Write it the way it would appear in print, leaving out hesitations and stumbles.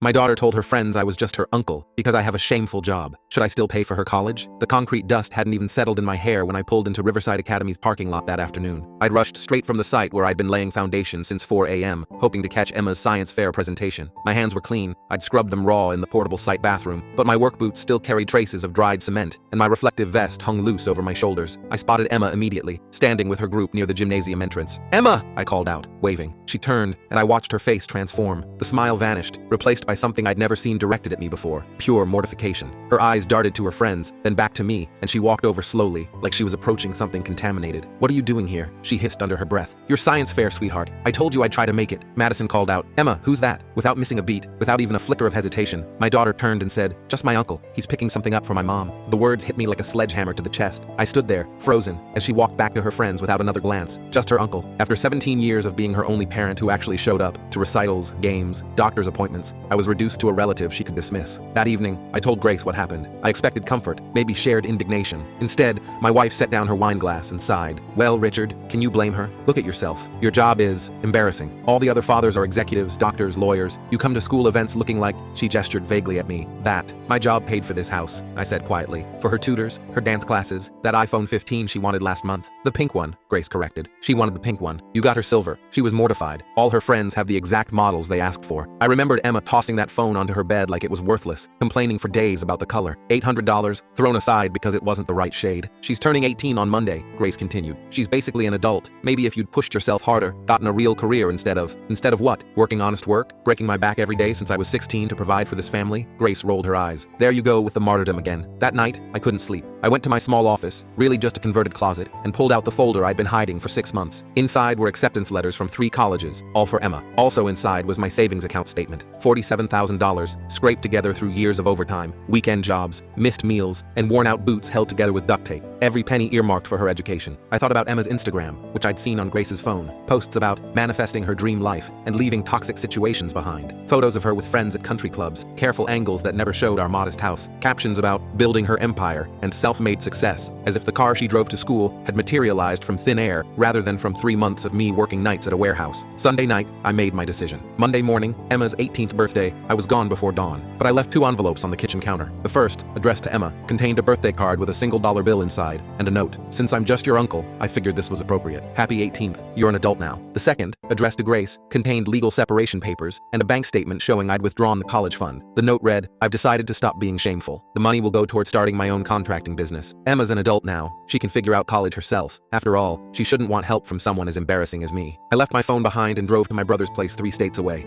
My daughter told her friends I was just her uncle because I have a shameful job. Should I still pay for her college? The concrete dust hadn't even settled in my hair when I pulled into Riverside Academy's parking lot that afternoon. I'd rushed straight from the site where I'd been laying foundation since 4 a.m., hoping to catch Emma's science fair presentation. My hands were clean. I'd scrubbed them raw in the portable site bathroom, but my work boots still carried traces of dried cement, and my reflective vest hung loose over my shoulders. I spotted Emma immediately, standing with her group near the gymnasium entrance. "Emma!" I called out, waving. She turned, and I watched her face transform. The smile vanished, replaced by something I'd never seen directed at me before. Pure mortification. Her eyes darted to her friends, then back to me, and she walked over slowly, like she was approaching something contaminated. "What are you doing here?" she hissed under her breath. "Your science fair, sweetheart. I told you I'd try to make it." Madison called out, "Emma, who's that?" Without missing a beat, without even a flicker of hesitation, my daughter turned and said, "Just my uncle. He's picking something up for my mom." The words hit me like a sledgehammer to the chest. I stood there, frozen, as she walked back to her friends without another glance. Just her uncle. After 17 years of being her only parent who actually showed up to recitals, games, doctor's appointments, I was reduced to a relative she could dismiss. That evening, I told Grace what happened. I expected comfort, maybe shared indignation. Instead, my wife set down her wine glass and sighed. "Well, Richard, can you blame her? Look at yourself. Your job is embarrassing. All the other fathers are executives, doctors, lawyers. You come to school events looking like," she gestured vaguely at me, "that. My job paid for this house," I said quietly. "For her tutors, her dance classes, that iPhone 15 she wanted last month." "The pink one," Grace corrected. "She wanted the pink one. You got her silver." She was mortified. All her friends have the exact models they asked for. I remembered Emma tossing that phone onto her bed like it was worthless, complaining for days about the color. $800 thrown aside because it wasn't the right shade. "She's turning 18 on Monday," Grace continued. "She's basically an adult. Maybe if you'd pushed yourself harder, gotten a real career instead of what? Working honest work? Breaking my back every day since I was 16 to provide for this family?" Grace rolled her eyes. "There you go with the martyrdom again." That night, I couldn't sleep. I went to my small office, really just a converted closet, and pulled out the folder I'd been hiding for 6 months. Inside were acceptance letters from 3 colleges, all for Emma. Also inside was my savings account statement. $47,000, scraped together through years of overtime, weekend jobs, missed meals, and worn-out boots held together with duct tape. Every penny earmarked for her education. I thought about Emma's Instagram, which I'd seen on Grace's phone. Posts about manifesting her dream life and leaving toxic situations behind. Photos of her with friends at country clubs, careful angles that never showed our modest house. Captions about building her empire and self-made success, as if the car she drove to school had materialized from thin air rather than from 3 months of me working nights at a warehouse. Sunday night, I made my decision. Monday morning, Emma's 18th birthday, I was gone before dawn, but I left 2 envelopes on the kitchen counter. The first, addressed to Emma, contained a birthday card with a single dollar bill inside and a note. "Since I'm just your uncle, I figured this was appropriate. Happy 18th. You're an adult now." The second, addressed to Grace, contained legal separation papers and a bank statement showing I'd withdrawn the college fund. The note read, "I've decided to stop being shameful. The money will go toward starting my own contracting business. Emma's an adult now. She can figure out college herself. After all, she shouldn't want help from someone as embarrassing as me." I left my phone behind and drove to my brother's place 3 states away.